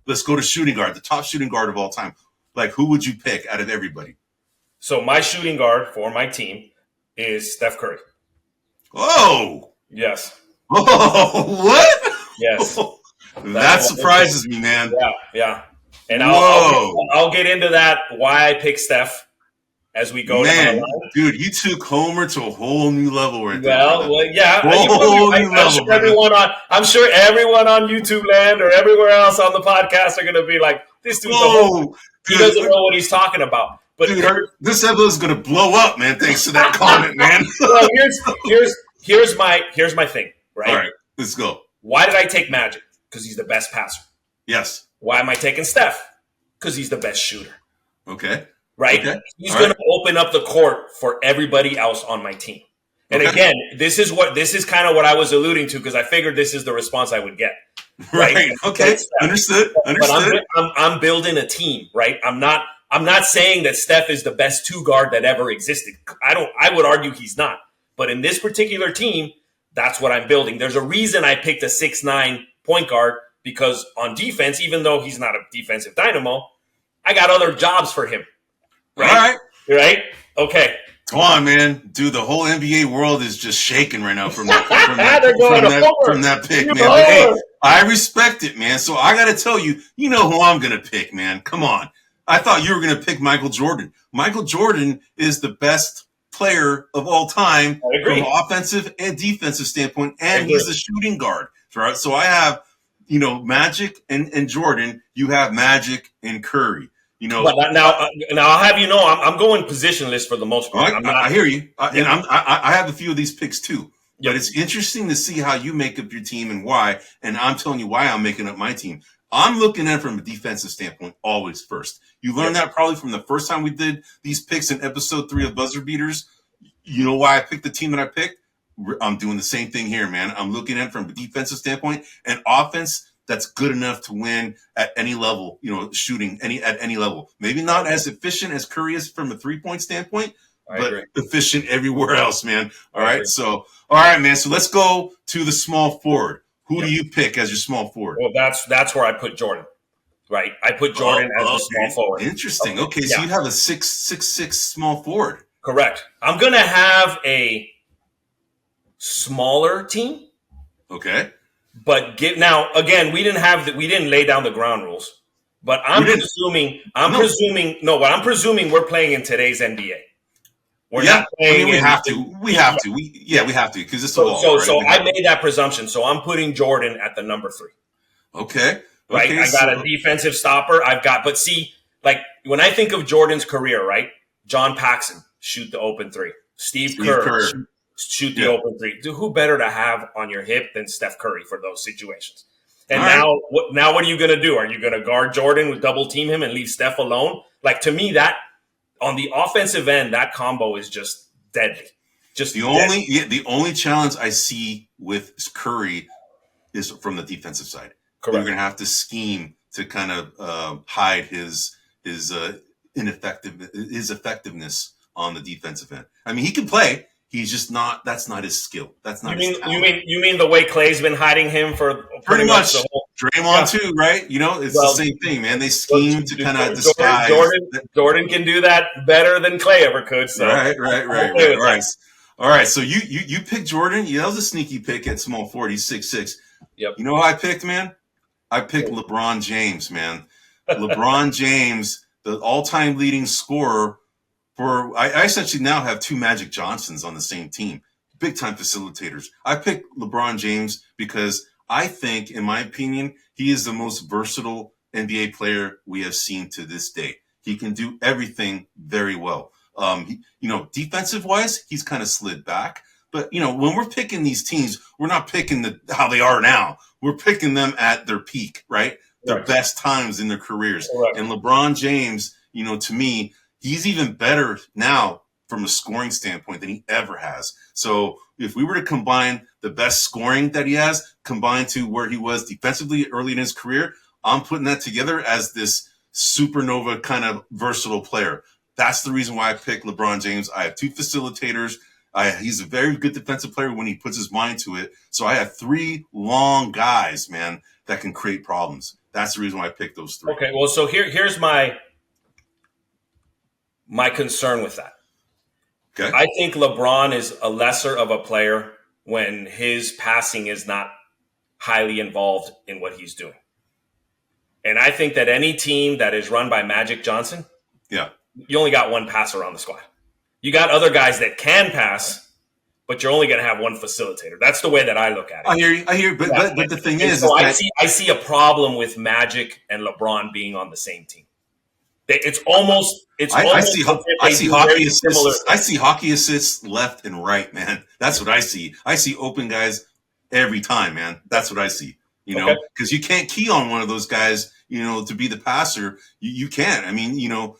let's go to shooting guard, the top shooting guard of all time. Like, who would you pick out of everybody? So my shooting guard for my team is Steph Curry. Oh, yes. Oh, what? Yes. That surprises me, man. Yeah. And I'll get into that, why I pick Steph as we go down the line. Dude, you took Homer to a whole new level right there. Well, yeah. I'm sure everyone on YouTube land or everywhere else on the podcast are going to be like, this dude's he doesn't know what he's talking about. But dude, this episode is going to blow up, man, thanks to that comment, man. Well, here's my thing, right? All right, let's go. Why did I take Magic? Because he's the best passer. Yes. Why am I taking Steph? Because he's the best shooter. Okay. Right? Okay. He's going to open up the court for everybody else on my team. And again, this is kind of what I was alluding to, because I figured this is the response I would get. Right. Okay. Understood. But I'm building a team, right? I'm not saying that Steph is the best two guard that ever existed. I would argue he's not. But in this particular team, that's what I'm building. There's a reason I picked a 6'9" point guard, because on defense, even though he's not a defensive dynamo, I got other jobs for him. Right? All right. Right? Okay. Come on, man. Dude, the whole NBA world is just shaking right now from that pick, man. But hey, I respect it, man. So I got to tell you, you know who I'm going to pick, man. Come on. I thought you were going to pick Michael Jordan. Michael Jordan is the best player of all time from an offensive and defensive standpoint, and he's a shooting guard. Right? So I have, Magic and Jordan. You have Magic and Curry. But now I'll have I'm going positionless for the most part. I hear you, and I have a few of these picks too. But it's interesting to see how you make up your team and why. And I'm telling you why I'm making up my team. I'm looking at it from a defensive standpoint always first. You learned that probably from the first time we did these picks in episode 3 of Buzzer Beaters. You know why I picked the team that I picked? I'm doing the same thing here, man. I'm looking at it from a defensive standpoint and offense that's good enough to win at any level, shooting at any level. Maybe not as efficient as Curry is from a 3-point standpoint, but efficient everywhere else, man. All right. So, all right, man. So let's go to the small forward. Who do you pick as your small forward? Well, that's where I put Jordan. Right. I put Jordan as the small forward. Interesting. Okay. So you have a 6'6" small forward. Correct. I'm going to have a smaller team. Okay. But now again, we didn't lay down the ground rules. But I'm presuming we're playing in today's NBA. We're not playing. We have to because it's so I made that presumption. So I'm putting Jordan at the number 3. Okay. Right. I got a defensive stopper. But see, like when I think of Jordan's career, right? John Paxson, shoot the open 3. Steve Kerr. Shoot the open 3. Dude, who better to have on your hip than Steph Curry for those situations? And what are you going to do? Are you going to guard Jordan with double team him and leave Steph alone? Like, to me, that on the offensive end, that combo is just deadly. Just the only challenge I see with Curry is from the defensive side. Correct. You're going to have to scheme to kind of hide his effectiveness on the defensive end. I mean, he can play. He's just not. That's not his skill. That's not. You mean the way Clay's been hiding him for pretty much the whole, Draymond too, right? It's the same thing, man. They scheme to kind of disguise. Jordan can do that better than Clay ever could. So. Right. All right. So you picked Jordan. Yeah, that was a sneaky pick at small forward. He's 6'6". Yep. You know who I picked, man? I picked LeBron James, man. LeBron James, the all-time leading scorer. I essentially now have 2 Magic Johnsons on the same team, big time facilitators. I picked LeBron James because I think, in my opinion, he is the most versatile NBA player we have seen to this day. He can do everything very well. Defensive wise, he's kind of slid back. But, when we're picking these teams, we're not picking how they are now. We're picking them at their peak, right? Their best times in their careers. Right. And LeBron James, to me, he's even better now from a scoring standpoint than he ever has. So if we were to combine the best scoring that he has combined to where he was defensively early in his career, I'm putting that together as this supernova kind of versatile player. That's the reason why I picked LeBron James. I have 2 facilitators. He's a very good defensive player when he puts his mind to it. So I have 3 long guys, man, that can create problems. That's the reason why I picked those three. Okay, well, so here's my concern with that. Okay. I think LeBron is a lesser of a player when his passing is not highly involved in what he's doing. And I think that any team that is run by Magic Johnson, you only got one passer on the squad. You got other guys that can pass, but you're only going to have one facilitator. That's the way that I look at it. I hear you. But the thing is, so I see a problem with Magic and LeBron being on the same team. It's almost. I see hockey assists. I see hockey assists left and right, man. That's what I see. I see open guys every time, man. That's what I see. You know, because you can't key on one of those guys, you know, to be the passer. You can't. I mean, you know,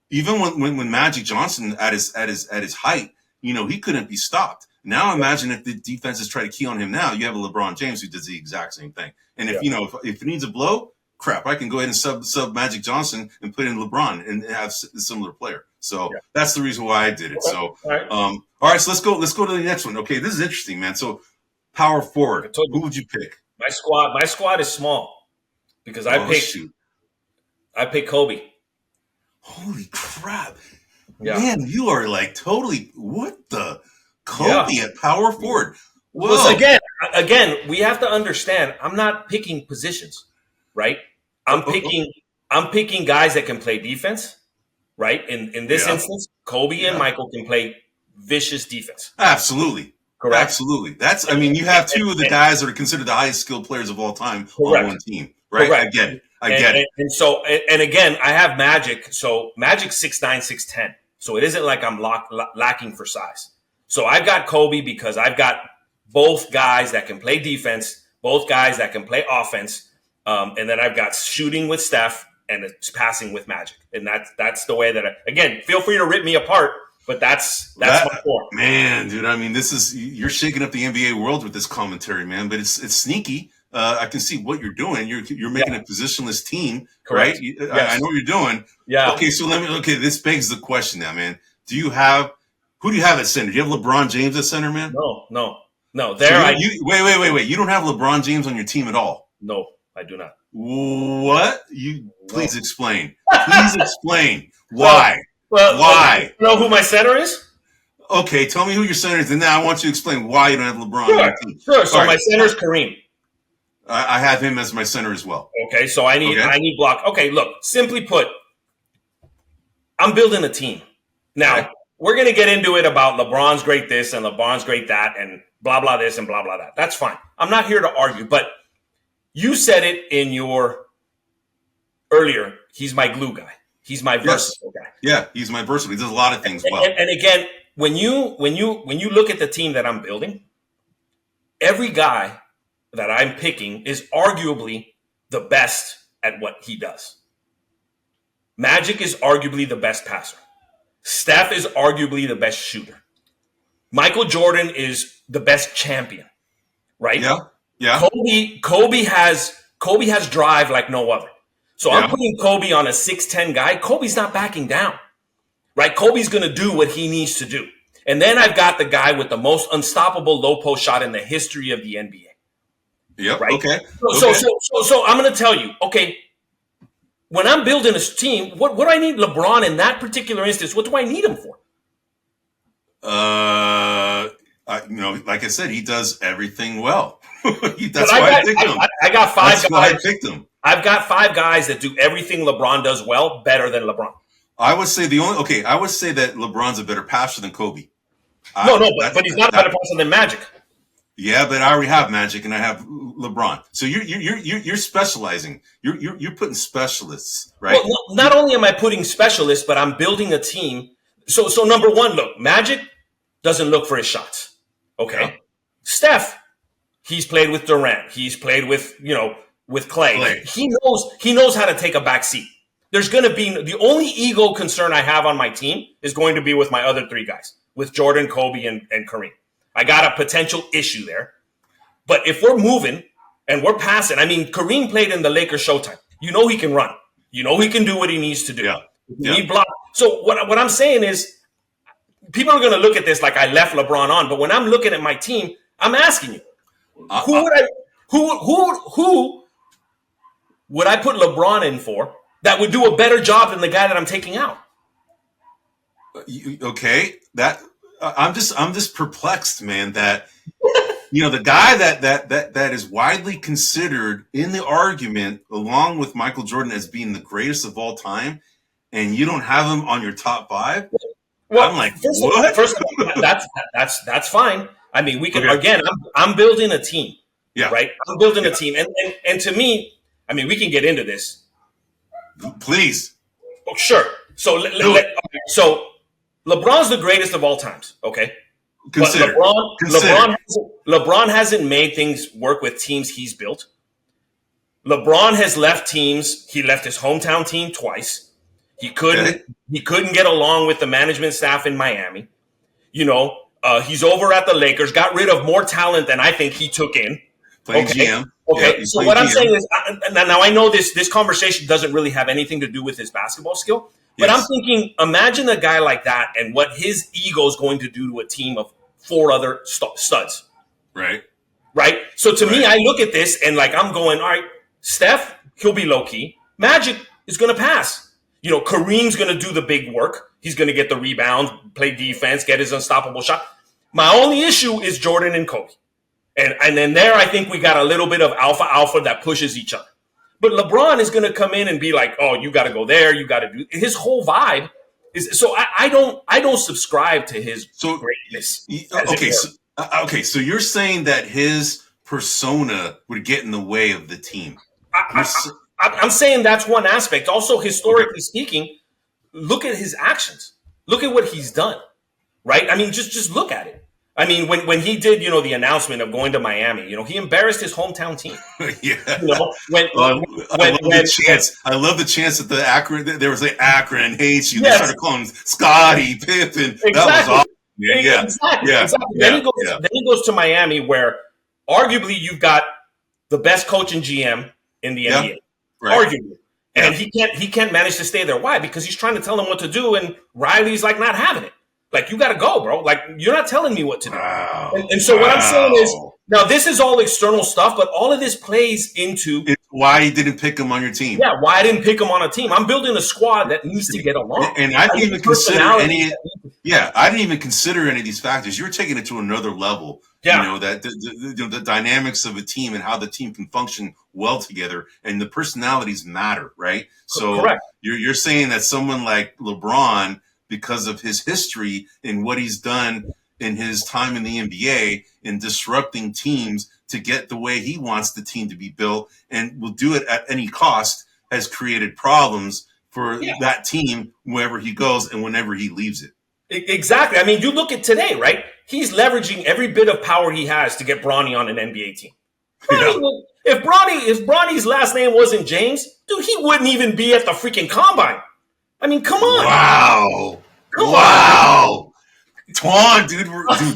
even when Magic Johnson at his height, you know, he couldn't be stopped. Now imagine if the defenses try to key on him now. You have a LeBron James who does the exact same thing. And if you know if it needs a blow, crap, I can go ahead and sub Magic Johnson and put in LeBron and have a similar player. So that's the reason why I did it. Okay. So all right, so let's go to the next one. Okay, this is interesting, man. So power forward, who would you pick? My squad is small because I picked Kobe. Holy crap. Yeah. Man, you are like totally what the Kobe at power forward. Well, again, we have to understand I'm not picking positions, right? I'm picking guys that can play defense, right? In this instance, Kobe and Michael can play vicious defense. Absolutely. Correct. Absolutely. I mean, you have two of the guys that are considered the highest skilled players of all time on one team, right? Correct. I get it. And so, again, I have Magic. So Magic's 6'9", 6'10". So it isn't like I'm lacking for size. So I've got Kobe because I've got both guys that can play defense, both guys that can play offense, and then I've got shooting with Steph and it's passing with Magic. And that's the way that again, feel free to rip me apart. But that's my core. Man, dude, I mean, you're shaking up the NBA world with this commentary, man. But it's sneaky. I can see what you're doing. You're making a positionless team, correct? Right? Yes. I know what you're doing. Yeah. Okay, so this begs the question now, man. Who do you have at center? Do you have LeBron James at center, man? No. Wait. You don't have LeBron James on your team at all? No, I do not. What? Please explain. Please explain why. Well, why? You know who my center is? Okay, tell me who your center is, and now I want you to explain why you don't have LeBron on your team. Sure. So my center is Kareem. I have him as my center as well. Okay, so I need block. Okay, look, simply put, I'm building a team. Now, we're going to get into it about LeBron's great this and LeBron's great that and blah, blah this and blah, blah that. That's fine. I'm not here to argue, but you said it in your earlier, he's my glue guy. He's my versatile guy. Yeah, he's my versatile. He does a lot of things well. And again, when you look at the team that I'm building, every guy that I'm picking is arguably the best at what he does. Magic is arguably the best passer. Steph is arguably the best shooter. Michael Jordan is the best champion, right? Yeah. Kobe has drive like no other. So I'm putting Kobe on a 6'10" guy. Kobe's not backing down, right? Kobe's going to do what he needs to do. And then I've got the guy with the most unstoppable low post shot in the history of the NBA. Yep. Right? Okay. So I'm going to tell you, okay, when I'm building a team, what do I need LeBron in that particular instance? What do I need him for? Like I said, he does everything well. I picked him. I got five guys. That's why I picked him. I've got five guys that do everything LeBron does well better than LeBron. I would say I would say that LeBron's a better passer than Kobe. But he's not a better passer than Magic. Yeah, but I already have Magic and I have LeBron. So you're specializing. You're putting specialists, right? Well, not only am I putting specialists, but I'm building a team. So number one, look, Magic doesn't look for his shots. Okay. Yeah. Steph, he's played with Durant. He's played with Clay. He knows how to take a back seat. There's going to be the only ego concern I have on my team is going to be with my other three guys, with Jordan, Kobe, and Kareem. I got a potential issue there. But if we're moving and we're passing, I mean, Kareem played in the Lakers Showtime. You know he can run. You know he can do what he needs to do. Yeah. He blocked. So what I'm saying is, people are going to look at this like I left LeBron on. But when I'm looking at my team, I'm asking you, who would I put LeBron in for that would do a better job than the guy that I'm taking out? Okay, I'm just perplexed, man. That the guy that is widely considered in the argument, along with Michael Jordan, as being the greatest of all time, and you don't have him on your top 5. Well, I'm like, what? First of all, that's fine. I mean, we can again. I'm building a team. Yeah. Right. I'm building a team, and to me, I mean, we can get into this. Please. Oh, sure. So so LeBron's the greatest of all times. Okay. Consider. But LeBron hasn't made things work with teams he's built. LeBron has left teams. He left his hometown team twice. He couldn't get along with the management staff in Miami. He's over at the Lakers. Got rid of more talent than I think he took in. Playing GM. Okay. Yeah, so what I'm saying is, now I know this conversation doesn't really have anything to do with his basketball skill. But I'm thinking, imagine a guy like that and what his ego is going to do to a team of 4 other studs. Right. So to me, I look at this and I'm going, all right, Steph, he'll be low key. Magic is going to pass. Kareem's going to do the big work. He's going to get the rebound, play defense, get his unstoppable shot. My only issue is Jordan and Kobe. And then there, I think we got a little bit of alpha that pushes each other. But LeBron is going to come in and be like, "Oh, you got to go there. You got to do." His whole vibe is so. I don't subscribe to his greatness. So you're saying that his persona would get in the way of the team. I'm saying that's one aspect. Also, historically speaking, look at his actions. Look at what he's done. Right? I mean, just look at it. I mean, when he did, the announcement of going to Miami, he embarrassed his hometown team. Yeah. I love the chance that the Akron, there was Akron hates you. Yes. They started calling him Scottie Pippen. Exactly. That was awesome. Yeah. Exactly. Then he goes to Miami, where arguably you've got the best coach and GM in the NBA. Right. Arguably. And he can't manage to stay there. Why? Because he's trying to tell them what to do, and Riley's not having it. You got to go, bro. You're not telling me what to do. Wow. And so what I'm saying is, now this is all external stuff, but all of this plays into why you didn't pick him on your team. Yeah, why I didn't pick him on a team. I'm building a squad that needs to get along. And I didn't even consider any. Yeah, I didn't even consider any of these factors. You're taking it to another level. Yeah. That the dynamics of a team and how the team can function well together, and the personalities matter, right? So correct. You're saying that someone like LeBron, because of his history and what he's done in his time in the NBA in disrupting teams to get the way he wants the team to be built and will do it at any cost, has created problems for that team wherever he goes and whenever he leaves it. Exactly. I mean, you look at today, right? He's leveraging every bit of power he has to get Bronny on an NBA team. Yeah. If Bronny's last name wasn't James, dude, he wouldn't even be at the freaking combine. I mean, come on. Wow. Wow. Toine, dude,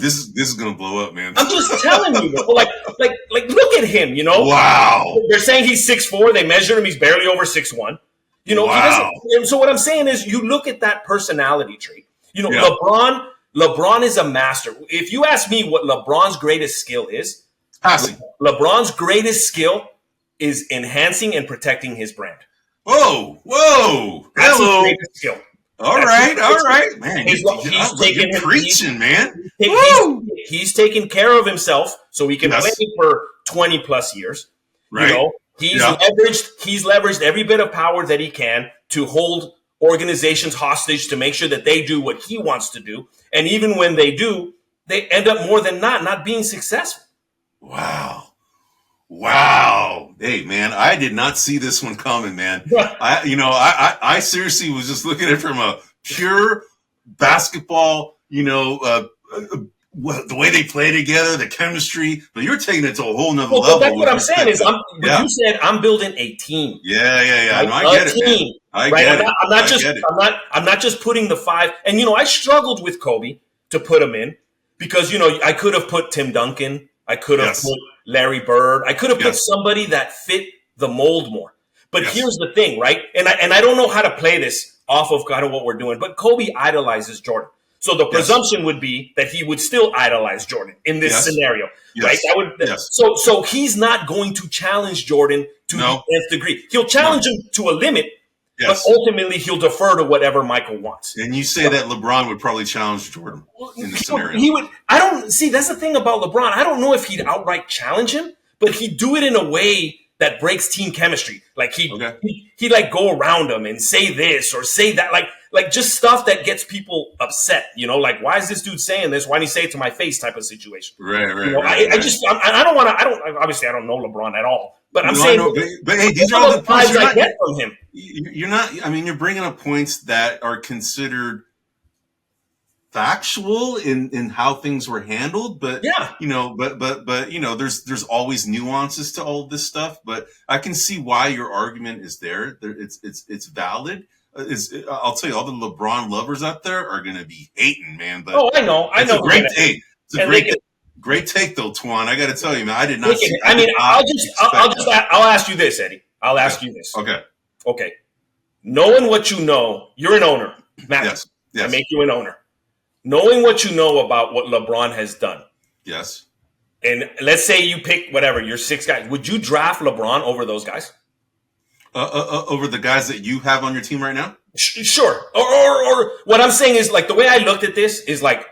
this is gonna blow up, man. I'm just telling you, bro. Like, look at him, Wow. They're saying he's 6'4". They measured him. He's barely over 6'1". Wow. He doesn't. So what I'm saying is, you look at that personality trait. LeBron is a master. If you ask me what LeBron's greatest skill is, passing. LeBron's greatest skill is enhancing and protecting his brand. Whoa. That's his greatest skill. All right, man. You're preaching, man. He's taken care of himself, so he can play for 20 plus years. Right. He's leveraged every bit of power that he can to hold organizations hostage to make sure that they do what he wants to do, and even when they do, they end up more than not being successful. Wow. Hey, man, I did not see this one coming, man. I seriously was just looking at it from a pure basketball, the way they play together, the chemistry, but you're taking it to a whole nother level. That's what I'm saying is, you said I'm building a team. Yeah. No, I get it, man. I get it. I'm not just putting the 5. And, I struggled with Kobe to put him in because, I could have put Tim Duncan. I could have put Larry Bird. I could have put somebody that fit the mold more. But here's the thing, right? And I don't know how to play this off of kind of what we're doing, but Kobe idolizes Jordan. So the presumption would be that he would still idolize Jordan in this scenario, right? That would, so he's not going to challenge Jordan to the nth degree. He'll challenge him to a limit, but ultimately he'll defer to whatever Michael wants. And you say that LeBron would probably challenge Jordan in this scenario. He would. I don't see. That's the thing about LeBron. I don't know if he'd outright challenge him, but he'd do it in a way that breaks team chemistry. Like he'd like go around him and say this or say that, like just stuff that gets people upset. You know, like why is this dude saying this? Why didn't he say it to my face? Type of situation. Right. I don't want to. Obviously, I don't know LeBron at all. But I'm saying, but hey, these are all the points I get from him. You're not. I mean, you're bringing up points that are considered factual in how things were handled, but there's always nuances to all this stuff. But I can see why your argument is there. It's valid. I'll tell you, all the LeBron lovers out there are going to be hating, man. But I know. It's a great take, though, Toine. I got to tell you, man. I did not. I'll ask you this, Eddie. I'll ask you this. Okay. Knowing what you know, you're an owner, Matt. Yes. I make you an owner. Knowing what you know about what LeBron has done. Yes. And let's say you pick whatever, your 6 guys. Would you draft LeBron over those guys? Over the guys that you have on your team right now? Sure. Or what I'm saying is, like, the way I looked at this is like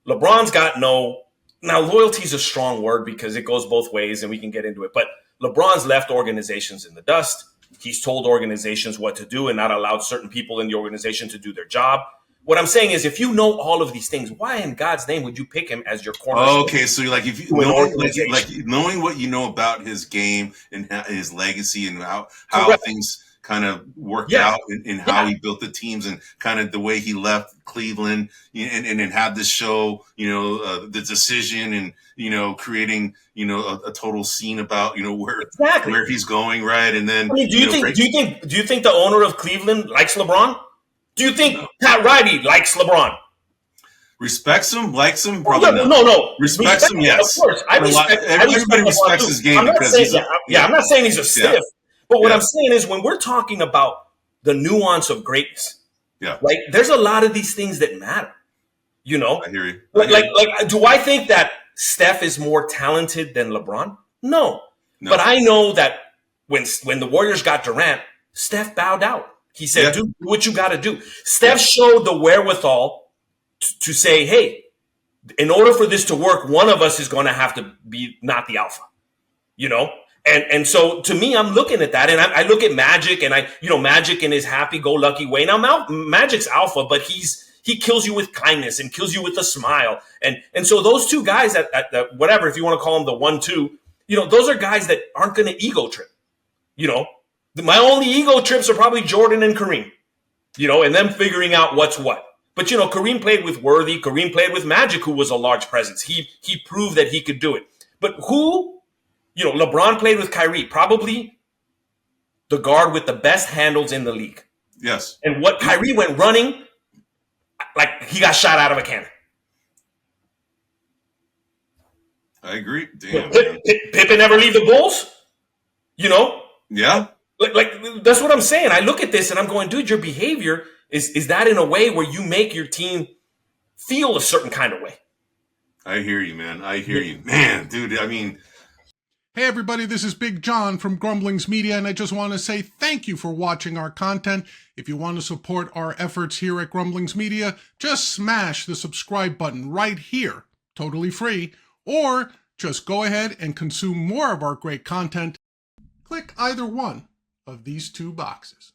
LeBron's got no. Now, loyalty is a strong word because it goes both ways and we can get into it. But LeBron's left organizations in the dust. He's told organizations what to do and not allowed certain people in the organization to do their job. What I'm saying is, if you know all of these things, why in God's name would you pick him as your cornerstone? Okay, so you're like, if you knowing what you know about his game and his legacy and how things kind of worked out and how he built the teams and kind of the way he left Cleveland and had this show, the decision and creating a total scene about where he's going, right? And then do you think the owner of Cleveland likes LeBron? Do you think Pat Riley likes LeBron? Respects him, likes him, probably not. No. Respects him, yes. Of course. Everybody respects his game because I'm not saying he's a stiff. But what I'm saying is, when we're talking about the nuance of greatness, right? There's a lot of these things that matter. I hear you. Do I think that Steph is more talented than LeBron? No. But I know that when the Warriors got Durant, Steph bowed out. He said, "Do what you got to do." Steph showed the wherewithal to say, "Hey, in order for this to work, one of us is going to have to be not the alpha." And so to me, I'm looking at that, and I look at Magic, and Magic in his happy-go-lucky way. Now, Magic's alpha, but he kills you with kindness and kills you with a smile, and so those two guys at the whatever, if you want to call them the 1-2, those are guys that aren't going to ego trip. My only ego trips are probably Jordan and Kareem, and them figuring out what's what. But Kareem played with Worthy. Kareem played with Magic, who was a large presence. He proved that he could do it. But who? LeBron played with Kyrie, probably the guard with the best handles in the league. Yes. And what Kyrie went running, like he got shot out of a cannon. I agree. Damn. Pippen never leave the Bulls? Yeah. Like that's what I'm saying. I look at this and I'm going, dude, your behavior is that in a way where you make your team feel a certain kind of way. I hear you, man. I hear you. Man, dude, I mean... Hey everybody, this is Big John from Grumblings Media, and I just want to say thank you for watching our content. If you want to support our efforts here at Grumblings Media, just smash the subscribe button right here, totally free, or just go ahead and consume more of our great content. Click either one of these 2 boxes.